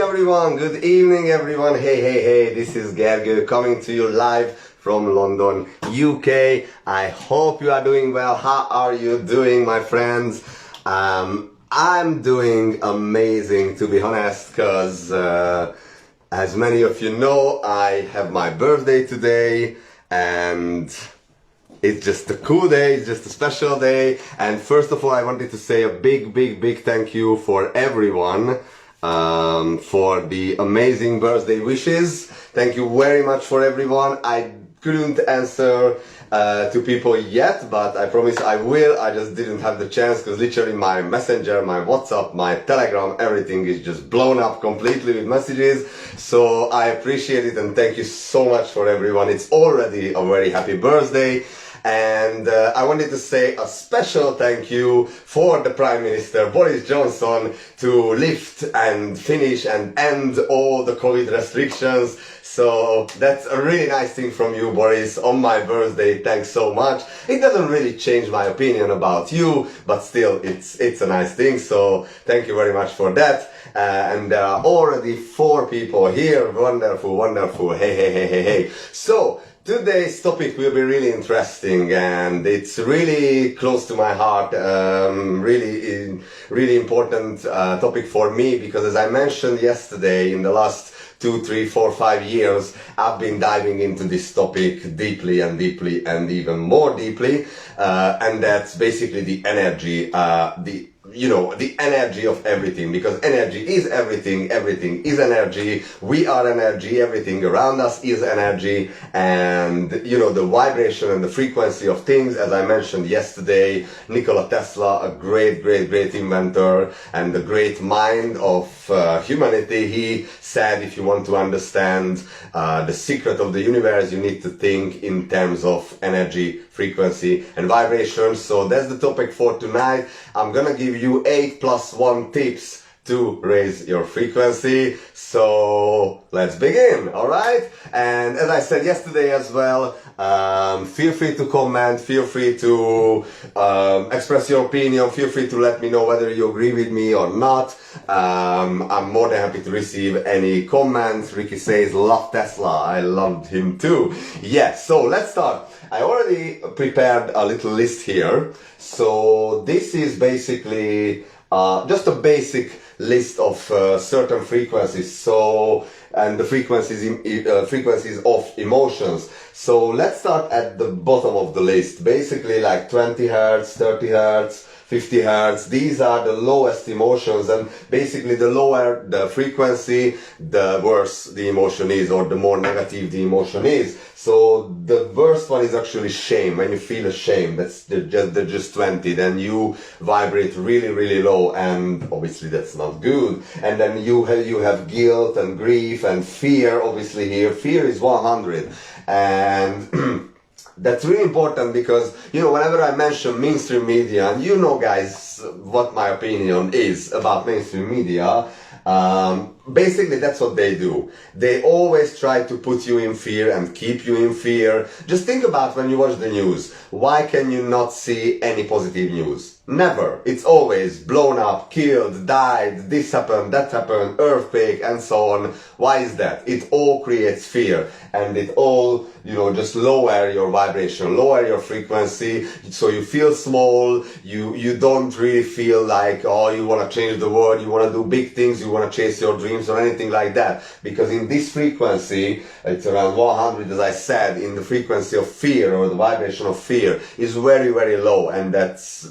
everyone, good evening everyone. Hey, this is Gergő coming to you live from London, UK. I hope you are doing well. How are you doing, my friends? I'm doing amazing, to be honest, because as many of you know, I have my birthday today, and it's just a cool day, it's just a special day. And first of all, I wanted to say a big thank you for everyone for the amazing birthday wishes. Thank you very much for everyone. I couldn't answer to people yet, but I promise I will. I just didn't have the chance because literally my messenger, my WhatsApp, my Telegram, everything is just blown up completely with messages. So I appreciate it and thank you so much for everyone. It's already a very happy birthday. And I wanted to say a special thank you for the Prime Minister Boris Johnson to lift and finish and end all the COVID restrictions. So that's a really nice thing from you, Boris, on my birthday. Thanks so much. It doesn't really change my opinion about you, but still it's a nice thing. So thank you very much for that. And there are already 4 people here. Wonderful. Hey. So today's topic will be really interesting and it's really close to my heart, really important topic for me, because as I mentioned yesterday, in the last 2, 3, 4, 5 years, I've been diving into this topic deeply and even more deeply, and that's basically the energy, the energy of everything, because energy is everything is energy, we are energy, everything around us is energy, and the vibration and the frequency of things. As I mentioned yesterday, Nikola Tesla, a great inventor and the great mind of humanity, he said, if you want to understand the secret of the universe, you need to think in terms of energy, frequency and vibration. So that's the topic for tonight. I'm gonna give you 8+1 tips to raise your frequency. So let's begin, alright? And as I said yesterday as well, feel free to comment, feel free to express your opinion, feel free to let me know whether you agree with me or not. I'm more than happy to receive any comments. Ricky says, love Tesla. I loved him too. Yes, so let's start. I already prepared a little list here. So this is basically just a basic list of certain frequencies. So, and the frequencies of emotions. So let's start at the bottom of the list. Basically like 20 hertz, 30 hertz, 50 hertz. These are the lowest emotions, and basically the lower the frequency, the worse the emotion is, or the more negative the emotion is. So the worst one is actually shame. When you feel ashamed, that's just 20, then you vibrate really low, and obviously that's not good. And then you have guilt and grief and fear. Obviously here, fear is 100, and that's really important because, whenever I mention mainstream media, and guys what my opinion is about mainstream media, basically that's what they do. They always try to put you in fear and keep you in fear. Just think about when you watch the news. Why can you not see any positive news? Never. It's always blown up, killed, died, this happened, that happened, earthquake, and so on. Why is that? It all creates fear, and it all, just lower your vibration, lower your frequency, so you feel small, you don't really feel like, oh, you want to change the world, you want to do big things, you want to chase your dreams or anything like that. Because in this frequency, it's around 100, as I said, in the frequency of fear, or the vibration of fear, is very low, and that's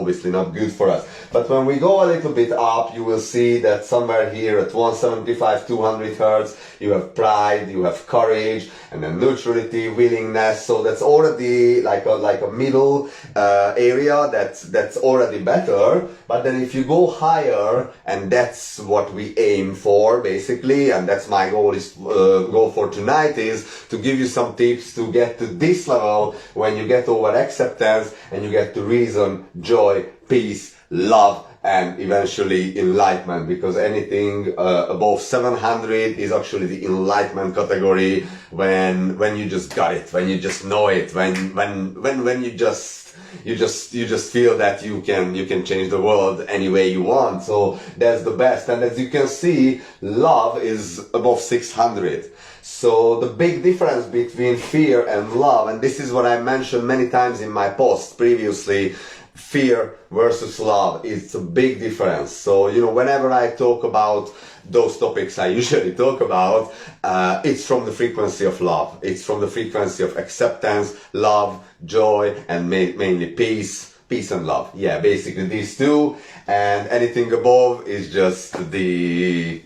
obviously not good for us. But when we go a little bit up, you will see that somewhere here at 175, 200 hertz, you have pride, you have courage, and then neutrality, willingness. So that's already like a middle area. That's already better. But then if you go higher, and that's what we aim for basically, and that's my goal for tonight, is to give you some tips to get to this level when you get over acceptance and you get to reason, joy, peace, love, and eventually enlightenment, because anything above 700 is actually the enlightenment category, when you just got it, when you just know it, when you just you just feel that you can change the world any way you want. So that's the best. And as you can see, love is above 600. So the big difference between fear and love, and this is what I mentioned many times in my posts previously, fear versus love, it's a big difference. So, you know, whenever I talk about those topics I usually talk about, it's from the frequency of love. It's from the frequency of acceptance, love, joy, and mainly peace and love. Yeah, basically these two, and anything above is just the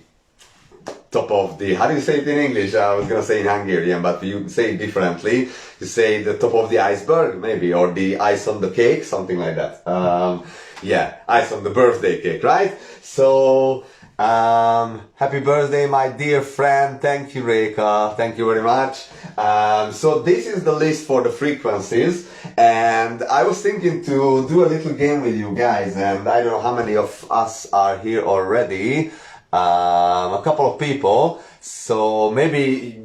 top of the, how do you say it in English? I was gonna say in Hungarian, but you say it differently. You say the top of the iceberg, maybe, or the ice on the cake, something like that. Yeah, ice on the birthday cake, right? So, happy birthday, my dear friend. Thank you, Reka. Thank you very much. So this is the list for the frequencies, and I was thinking to do a little game with you guys, and I don't know how many of us are here already. A couple of people, so maybe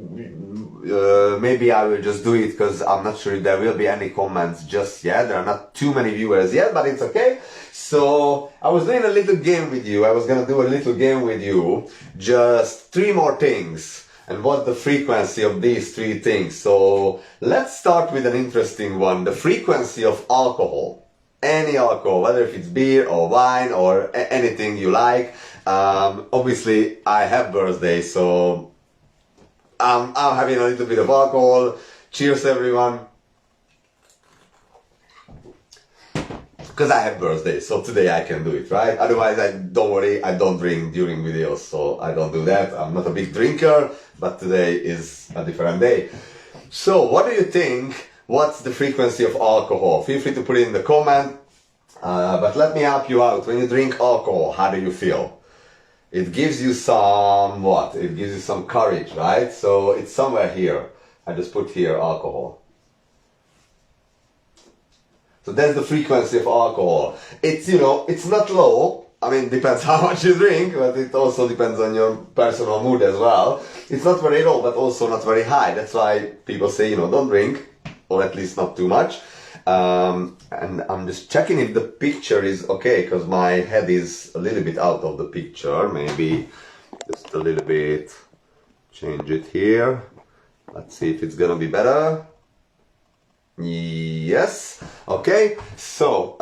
I will just do it because I'm not sure if there will be any comments just yet. There are not too many viewers yet, but it's okay. So I was doing a little game with you. I was gonna do a little game with you, just 3 more things, and what's the frequency of these 3 things. So let's start with an interesting one, the frequency of alcohol. Any alcohol, whether if it's beer or wine or anything you like. Obviously I have birthday, so I'm having a little bit of alcohol. Cheers everyone. Because I have birthday, so today I can do it, right? Otherwise, don't worry, I don't drink during videos, so I don't do that. I'm not a big drinker, but today is a different day. So what do you think? What's the frequency of alcohol? Feel free to put it in the comment, but let me help you out. When you drink alcohol, how do you feel? It gives you some, what? It gives you some courage, right? So it's somewhere here. I just put here alcohol. So that's the frequency of alcohol. It's, you know, it's not low. I mean, depends how much you drink, but it also depends on your personal mood as well. It's not very low, but also not very high. That's why people say, you know, don't drink, or at least not too much. And I'm just checking if the picture is okay, because my head is a little bit out of the picture. Maybe just a little bit, change it here. Let's see if it's gonna be better. Yes, okay, so,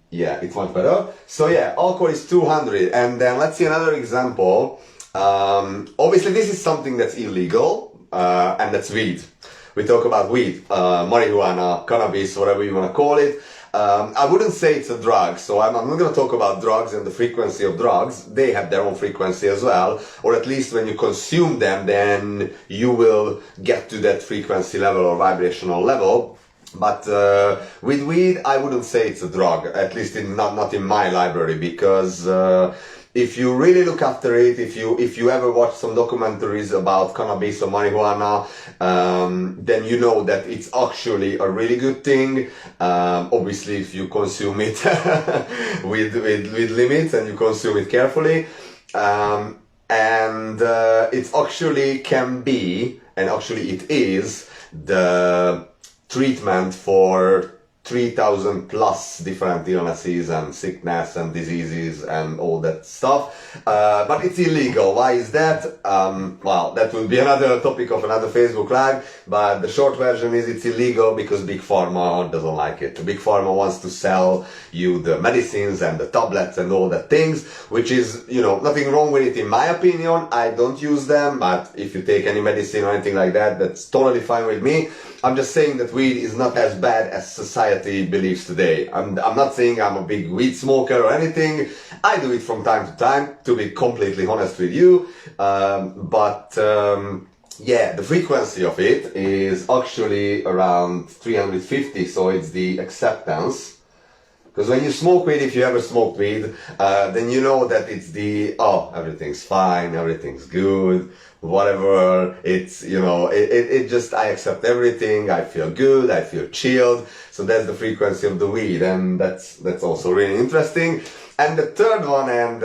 yeah, it's much better. So yeah, alcohol is 200, and then let's see another example. Obviously this is something that's illegal, and that's weed. We talk about weed, marijuana, cannabis, whatever you want to call it. I wouldn't say it's a drug, so I'm not going to talk about drugs and the frequency of drugs. They have their own frequency as well, or at least when you consume them, then you will get to that frequency level or vibrational level. But with weed, I wouldn't say it's a drug, at least not in my library, because if you really look after it, if you ever watch some documentaries about cannabis or marijuana, then you know that it's actually a really good thing. Obviously, if you consume it with limits and you consume it carefully, and it actually can be, and actually it is, the treatment for 3,000 plus different illnesses and sickness and diseases and all that stuff. But it's illegal. Why is that? Well, that will be another topic of another Facebook Live, but the short version is it's illegal because Big Pharma doesn't like it. Big Pharma wants to sell you the medicines and the tablets and all that things, which is, you know, nothing wrong with it in my opinion. I don't use them, but if you take any medicine or anything like that, that's totally fine with me. I'm just saying that weed is not as bad as society believes today. I'm not saying I'm a big weed smoker or anything. I do it from time to time, to be completely honest with you. Yeah, the frequency of it is actually around 350, so it's the acceptance. Because when you smoke weed, if you ever smoked weed, then you know that it's the, oh, everything's fine, everything's good, whatever, it's, you know, it just, I accept everything, I feel good, I feel chilled. So that's the frequency of the weed, and that's also really interesting. And the third one, and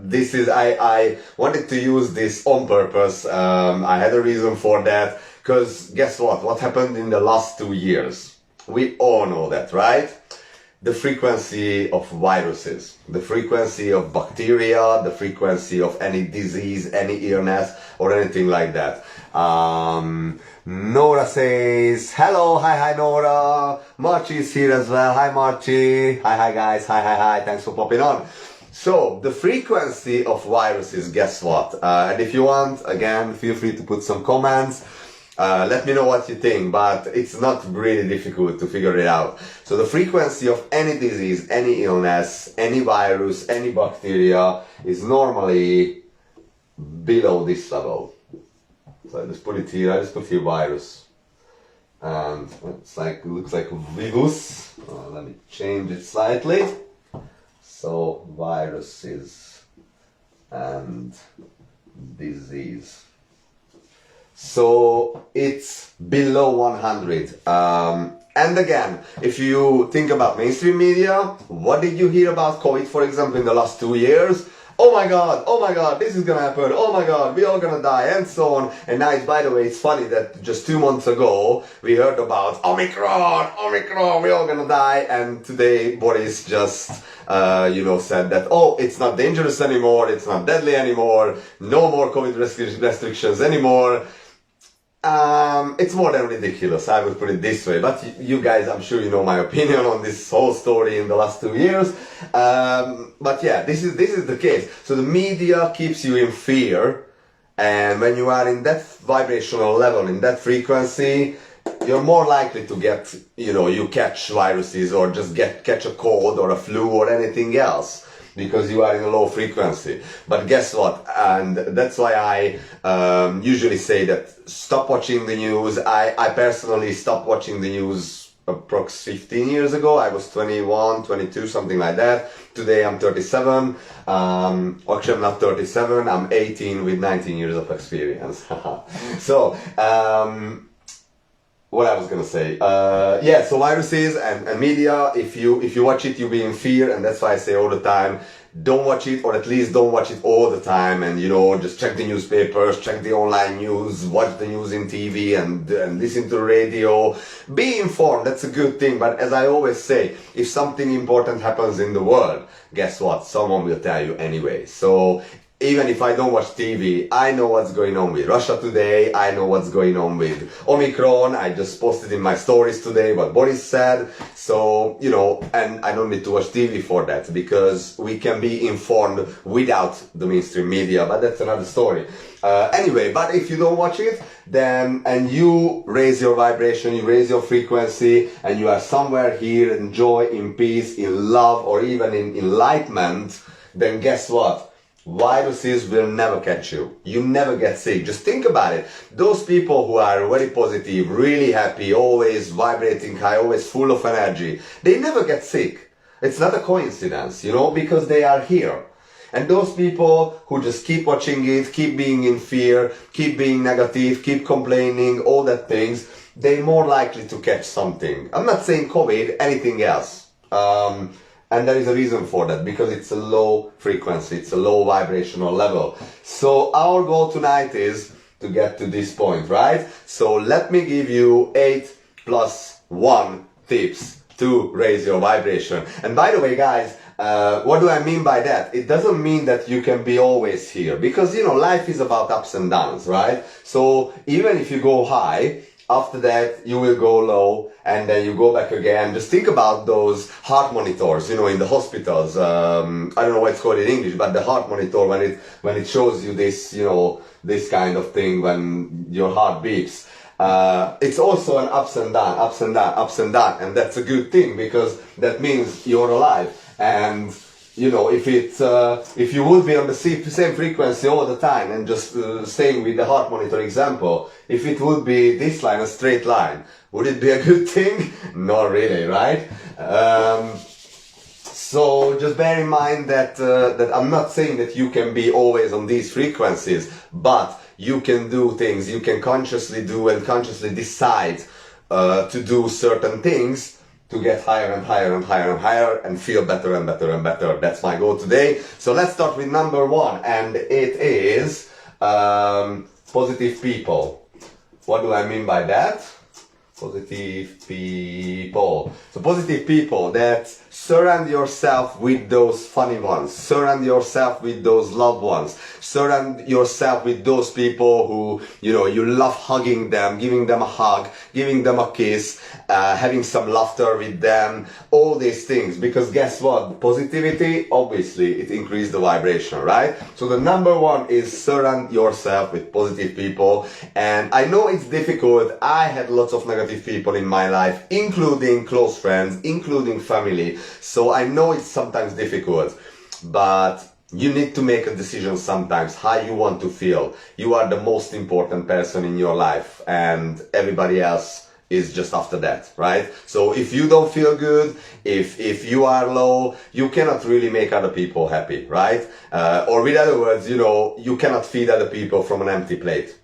this is, I wanted to use this on purpose. I had a reason for that, because guess what happened in the last 2 years? We all know that, right? The frequency of viruses, the frequency of bacteria, the frequency of any disease, any illness, or anything like that. Nora says, hello, hi Nora. Marchi is here as well. Hi Marchi. Hi guys. Hi. Thanks for popping on. So, the frequency of viruses, guess what? And if you want, again, feel free to put some comments. Let me know what you think, but it's not really difficult to figure it out. So the frequency of any disease, any illness, any virus, any bacteria is normally below this level. So I just put it here, I just put here virus. And it's like, it looks like virus. Let me change it slightly. So viruses and disease. So it's below 100. And again, if you think about mainstream media, what did you hear about COVID, for example, in the last 2 years? Oh my god, this is gonna happen, oh my god, we're all gonna die, and so on. And now, by the way, it's funny that just 2 months ago, we heard about Omicron, we're all gonna die, and today Boris just, said that, oh, it's not dangerous anymore, it's not deadly anymore, no more COVID restrictions anymore. It's more than ridiculous, I would put it this way, but you guys, I'm sure you know my opinion on this whole story in the last 2 years. But yeah, this is the case. So the media keeps you in fear, and when you are in that vibrational level, in that frequency, you're more likely to get, you catch viruses or just catch a cold or a flu or anything else, because you are in a low frequency. But guess what? And that's why I usually say that stop watching the news. I personally stopped watching the news approx 15 years ago. I was 21, 22, something like that. Today I'm 37. Actually I'm not 37, I'm 18 with 19 years of experience. So, what I was gonna say, so viruses and media, if you watch it, you'll be in fear, and that's why I say all the time, don't watch it, or at least don't watch it all the time, and just check the newspapers, check the online news, watch the news in TV, and listen to the radio. Be informed, that's a good thing, but as I always say, if something important happens in the world, guess what? Someone will tell you anyway. So even if I don't watch TV, I know what's going on with Russia today, I know what's going on with Omicron, I just posted in my stories today what Boris said, so, and I don't need to watch TV for that, because we can be informed without the mainstream media, but that's another story. Anyway, but if you don't watch it, then, and you raise your vibration, you raise your frequency, and you are somewhere here in joy, in peace, in love, or even in enlightenment, then guess what? Viruses will never catch you. You never get sick. Just think about it. Those people who are very positive, really happy, always vibrating high, always full of energy, they never get sick. It's not a coincidence, because they are here. And those people who just keep watching it, keep being in fear, keep being negative, keep complaining, all that things, they're more likely to catch something. I'm not saying COVID, anything else. And there is a reason for that, because it's a low frequency, it's a low vibrational level. So our goal tonight is to get to this point, right? So let me give you 8 + 1 tips to raise your vibration. And by the way, guys, what do I mean by that? It doesn't mean that you can be always here, because, life is about ups and downs, right? So even if you go high, after that, you will go low, and then you go back again. Just think about those heart monitors, in the hospitals. I don't know what it's called in English, but the heart monitor, when it shows you this, this kind of thing when your heart beats. It's also an ups and down, ups and down, ups and down, and that's a good thing, because that means you're alive. And if you would be on the same frequency all the time, and just staying with the heart monitor example, if it would be this line, a straight line, would it be a good thing? Not really, right? So just bear in mind that I'm not saying that you can be always on these frequencies, but you can do things, you can consciously do and consciously decide to do certain things to get higher and higher and higher and higher and feel better and better and better. That's my goal today. So let's start with number 1, and it is positive people. What do I mean by that? Positive people. So positive people that surround yourself with those funny ones. Surround yourself with those loved ones. Surround yourself with those people who, you love hugging them, giving them a hug, giving them a kiss, having some laughter with them, all these things. Because guess what? Positivity, obviously, it increases the vibration, right? So the number one is surround yourself with positive people. And I know it's difficult. I had lots of negative people in my life, including close friends, including family. So I know it's sometimes difficult, but you need to make a decision sometimes how you want to feel. You are the most important person in your life, and everybody else is just after that, right? So if you don't feel good, if you are low, you cannot really make other people happy, right? Or with other words, you cannot feed other people from an empty plate.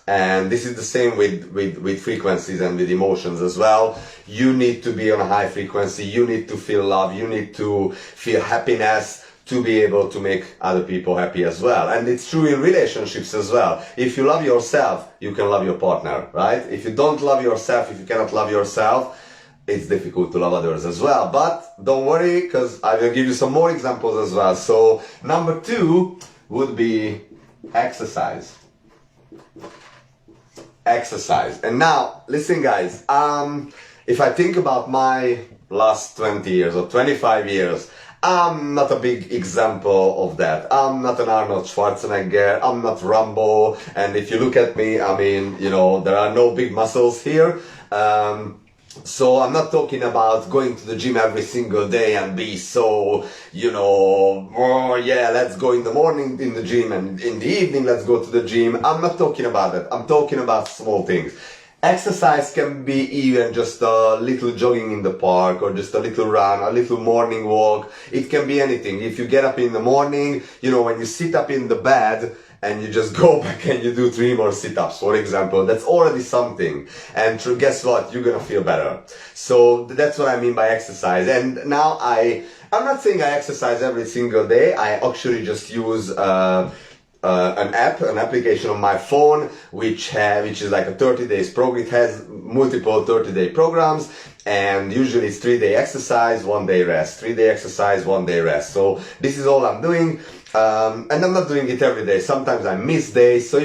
And this is the same with frequencies and with emotions as well. You need to be on a high frequency. You need to feel love. You need to feel happiness to be able to make other people happy as well. And it's true in relationships as well. If you love yourself, you can love your partner, right? If you don't love yourself, if you cannot love yourself, it's difficult to love others as well. But don't worry, because I will give you some more examples as well. So number 2 would be exercise. Exercise. And now, listen guys, if I think about my last 20 years or 25 years, I'm not a big example of that. I'm not an Arnold Schwarzenegger, I'm not Rambo, and if you look at me, I mean, there are no big muscles here. So I'm not talking about going to the gym every single day and be so, oh yeah, let's go in the morning in the gym and in the evening let's go to the gym. I'm not talking about that. I'm talking about small things. Exercise can be even just a little jogging in the park or just a little run, a little morning walk. It can be anything. If you get up in the morning, when you sit up in the bed, and you just go back and you do 3 more sit-ups, for example, that's already something. And guess what? You're gonna feel better. So that's what I mean by exercise. And now I'm not saying I exercise every single day. I actually just use an application on my phone, which is like a 30 days program. It has multiple 30-day programs, and usually it's 3-day exercise, 1-day rest. 3-day exercise, 1-day rest. So this is all I'm doing. And I'm not doing it every day. Sometimes I miss days. So,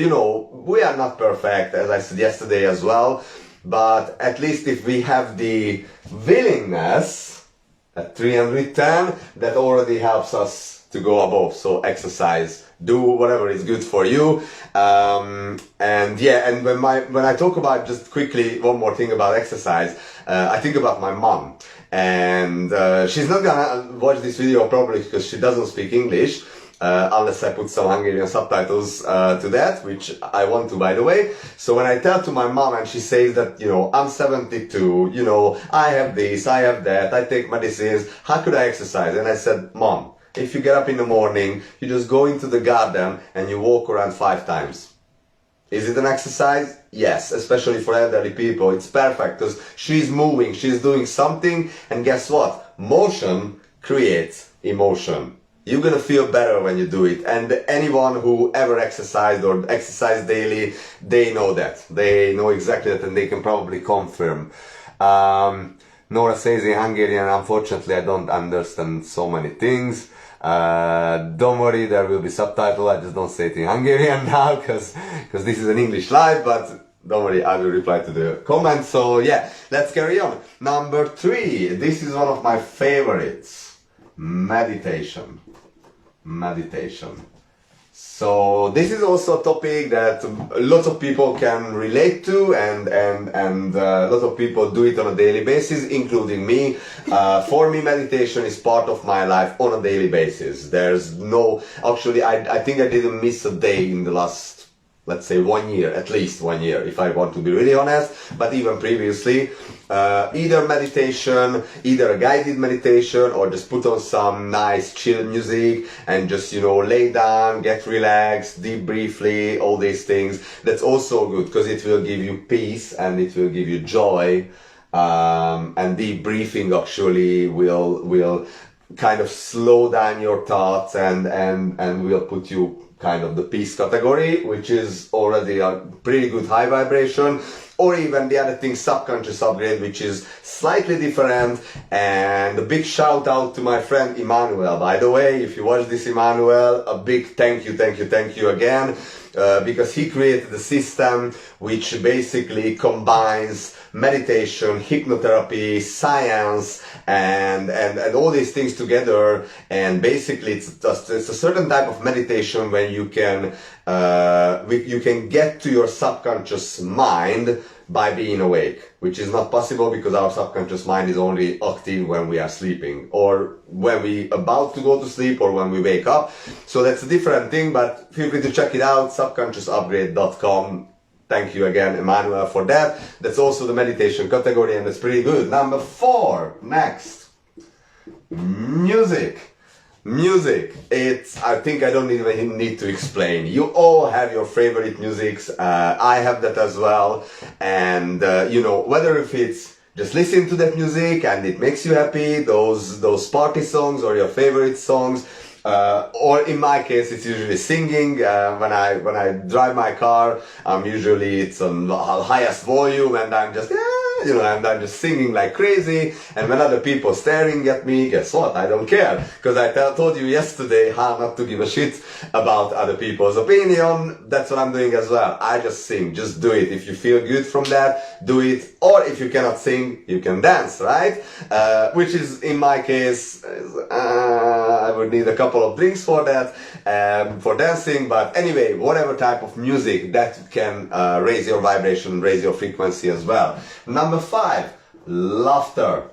we are not perfect, as I said yesterday as well. But at least if we have the willingness at 310, that already helps us to go above. So exercise, do whatever is good for you. And when I talk about, just quickly, one more thing about exercise, I think about my mom. And she's not gonna watch this video probably because she doesn't speak English. Unless I put some Hungarian subtitles to that, which I want to, by the way. So when I tell to my mom and she says that, I'm 72, I have this, I have that, I take medicines, how could I exercise? And I said, Mom, if you get up in the morning, you just go into the garden and you walk around 5 times. Is it an exercise? Yes, especially for elderly people. It's perfect because she's moving, she's doing something, and guess what? Motion creates emotion. You're gonna feel better when you do it. And anyone who ever exercised or exercised daily, they know that. They know exactly that, and they can probably confirm. Nora says in Hungarian, unfortunately I don't understand so many things. Don't worry, there will be subtitle. I just don't say it in Hungarian now because this is an English live, but don't worry, I will reply to the comments. So yeah, let's carry on. Number 3, this is one of my favorites. Meditation. So this is also a topic that lots of people can relate to, and lots of people do it on a daily basis, including me. For me, meditation is part of my life on a daily basis. There's no, actually, I think I didn't miss a day in the last, let's say, 1 year, at least 1 year, if I want to be really honest. But even previously, either meditation, either a guided meditation, or just put on some nice chill music and just, lay down, get relaxed, deep briefly, all these things. That's also good because it will give you peace and it will give you joy. And deep breathing actually will kind of slow down your thoughts and will put you kind of the peace category, which is already a pretty good high vibration. Or even the other thing, subconscious upgrade, which is slightly different. And a big shout out to my friend Emmanuel. By the way, if you watch this, Emmanuel, a big thank you again. Because he created a system which basically combines meditation, hypnotherapy, science, and all these things together. And basically it's a certain type of meditation when you can get to your subconscious mind by being awake, which is not possible because our subconscious mind is only active when we are sleeping, or when we about to go to sleep, or when we wake up. So that's a different thing, but feel free to check it out, subconsciousupgrade.com. Thank you again, Emmanuel, for that. That's also the meditation category, and it's pretty good. Number 4, next. Music. Music, I think I don't even need to explain. You all have your favorite musics. I have that as well. And, whether if it's just listening to that music and it makes you happy, those party songs or your favorite songs, or in my case, it's usually singing. When I drive my car, it's on the highest volume, and I'm just, and I'm just singing like crazy. And when other people staring at me, guess what? I don't care. Because I told you yesterday how not to give a shit about other people's opinion. That's what I'm doing as well. I just sing. Just do it. If you feel good from that, do it. Or if you cannot sing, you can dance, right? Which is, in my case, I would need a couple of drinks for that, for dancing. But anyway, whatever type of music that can raise your vibration, raise your frequency as well. Number 5, laughter.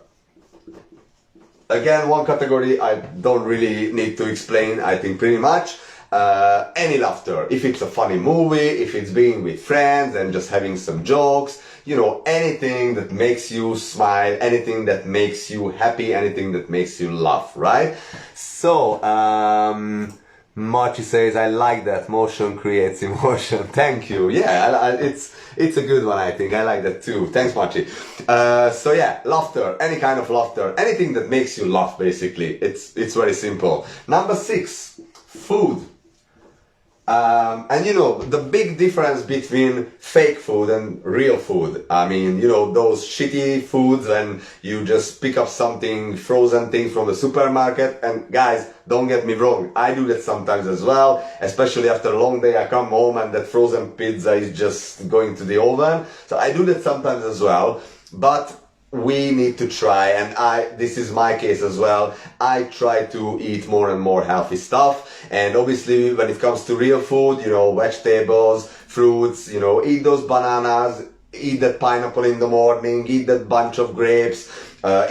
Again, one category I don't really need to explain, I think pretty much. Any laughter. If it's a funny movie, if it's being with friends and just having some jokes, anything that makes you smile, anything that makes you happy, anything that makes you laugh, right? So, Marchi says, I like that. Motion creates emotion. Thank you. Yeah, it's a good one, I think. I like that too. Thanks, Marchi. So yeah, laughter. Any kind of laughter. Anything that makes you laugh, basically. It's very simple. Number 6, food. And the big difference between fake food and real food. I mean, those shitty foods when you just pick up something, frozen thing from the supermarket. And guys, don't get me wrong, I do that sometimes as well. Especially after a long day, I come home and that frozen pizza is just going to the oven. So I do that sometimes as well. But we need to try, and this is my case as well, I try to eat more and more healthy stuff. And obviously when it comes to real food, vegetables, fruits, eat those bananas, eat that pineapple in the morning, eat that bunch of grapes,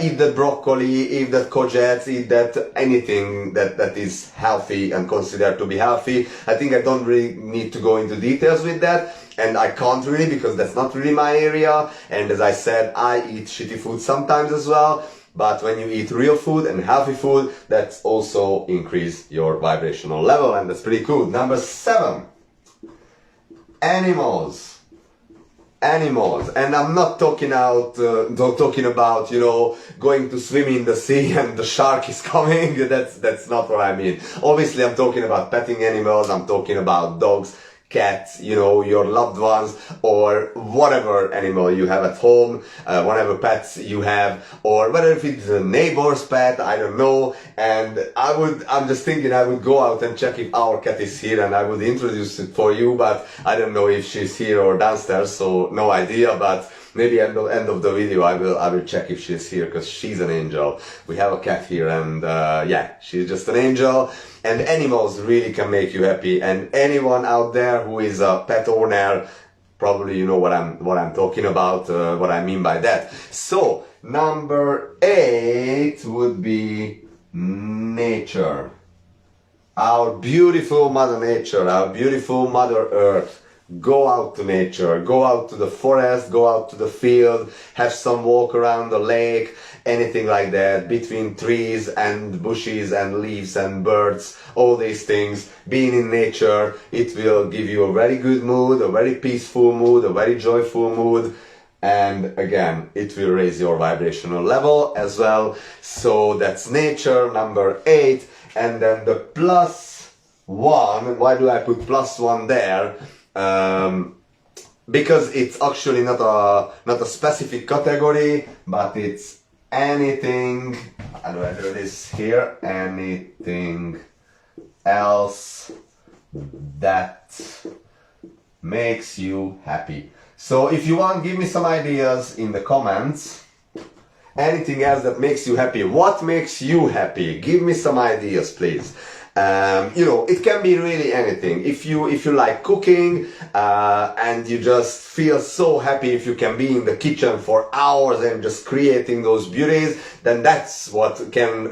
eat that broccoli, eat that courgettes, eat that anything that is healthy and considered to be healthy. I think I don't really need to go into details with that. And I can't really, because that's not really my area. And as I said, I eat shitty food sometimes as well. But when you eat real food and healthy food, that's also increase your vibrational level. And that's pretty cool. Number 7, animals. Animals. And I'm not talking about, going to swim in the sea and the shark is coming. That's not what I mean. Obviously, I'm talking about petting animals. I'm talking about dogs, cats, your loved ones, or whatever animal you have at home, whatever pets you have, or whether if it's a neighbor's pet, I don't know. And I'm just thinking I would go out and check if our cat is here, and I would introduce it for you, but I don't know if she's here or downstairs, so no idea. But maybe at the end of the video I will check if she's here, because she's an angel. We have a cat here, and she's just an angel. And animals really can make you happy. And anyone out there who is a pet owner, probably you know what I'm talking about, what I mean by that. So number 8 would be nature. Our beautiful Mother Nature, our beautiful Mother Earth. Go out to nature, go out to the forest, go out to the field, have some walk around the lake, anything like that, between trees and bushes and leaves and birds, all these things. Being in nature, it will give you a very good mood, a very peaceful mood, a very joyful mood. And again, it will raise your vibrational level as well. So that's nature, number 8. And then the plus 1. Why do I put +1 there? Because it's actually not a specific category, but it's anything. How do I do this here? Anything else that makes you happy. So if you want, give me some ideas in the comments. Anything else that makes you happy? What makes you happy? Give me some ideas, please. You know, it can be really anything. If you like cooking and you just feel so happy if you can be in the kitchen for hours and just creating those beauties, then that's what can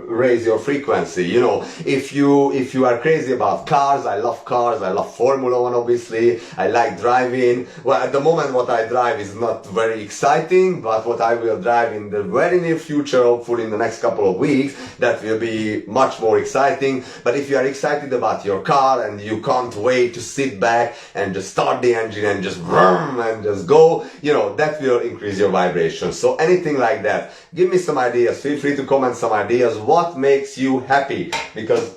raise your frequency. You know, if you are crazy about cars, I love cars, I love Formula 1 obviously, I like driving. Well, at the moment what I drive is not very exciting, but what I will drive in the very near future, hopefully in the next couple of weeks, that will be much more exciting. But if you are excited about your car and you can't wait to sit back and just start the engine and just vroom and just go, you know, that will increase your vibration. So anything like that. Give me some ideas. Feel free to comment some ideas. What makes you happy? Because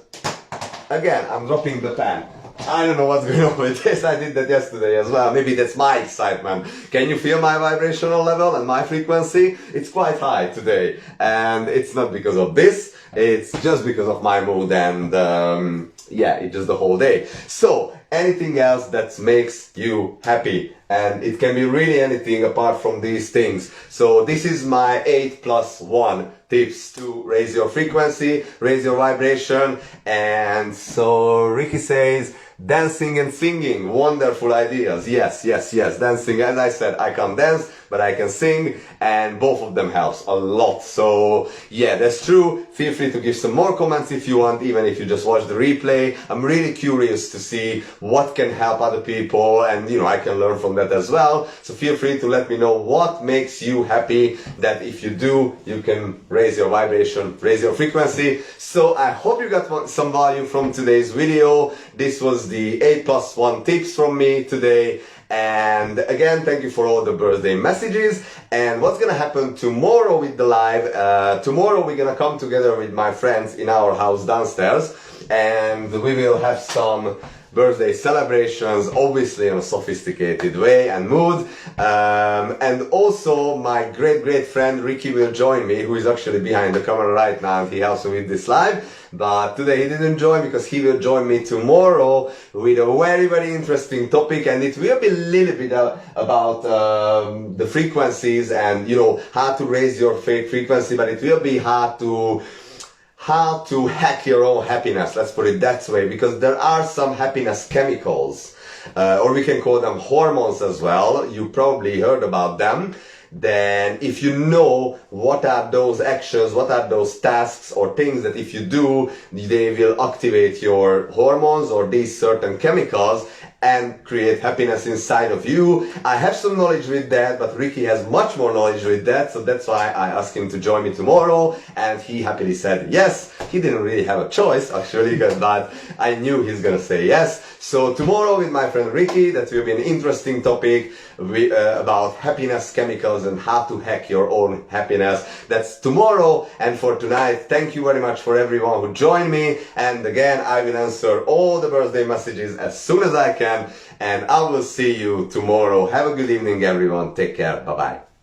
again, I'm dropping the pen. I don't know what's going on with this. I did that yesterday as well. Maybe that's my excitement. Can you feel my vibrational level and my frequency? It's quite high today. And it's not because of this. It's just because of my mood and yeah, it's just the whole day. So anything else that makes you happy. And it can be really anything apart from these things. So this is my 8+1 tips to raise your frequency, raise your vibration. And so Ricky says, dancing and singing, wonderful ideas. Yes, yes, yes. Dancing, as I said, I can't dance, but I can sing, and both of them helps a lot. So yeah, that's true. Feel free to give some more comments if you want, even if you just watch the replay. I'm really curious to see what can help other people, and you know, I can learn from that as well. So feel free to let me know what makes you happy, that if you do, you can raise your vibration, raise your frequency. So I hope you got some value from today's video. This was the 8+1 tips from me today. And again, thank you for all the birthday messages. And what's gonna happen tomorrow with the live? Tomorrow we're gonna come together with my friends in our house downstairs, and we will have some birthday celebrations, obviously in a sophisticated way and mood. And also my great friend Ricky will join me, who is actually behind the camera right now, and he helps me with this live. But today he didn't join because he will join me tomorrow with a very interesting topic, and it will be a little bit about the frequencies and, you know, how to raise your frequency, but it will be how to hack your own happiness, let's put it that way, because there are some happiness chemicals, or we can call them hormones as well. You probably heard about them. Then if you know what are those actions, what are those tasks or things that if you do, they will activate your hormones or these certain chemicals and create happiness inside of you. I have some knowledge with that, but Ricky has much more knowledge with that, so that's why I asked him to join me tomorrow, and he happily said yes. He didn't really have a choice actually, but I knew he's gonna say yes. So tomorrow with my friend Ricky, that will be an interesting topic about happiness chemicals and how to hack your own happiness. That's tomorrow. And for tonight, thank you very much for everyone who joined me. And again, I will answer all the birthday messages as soon as I can. And I will see you tomorrow. Have a good evening, everyone. Take care. Bye-bye.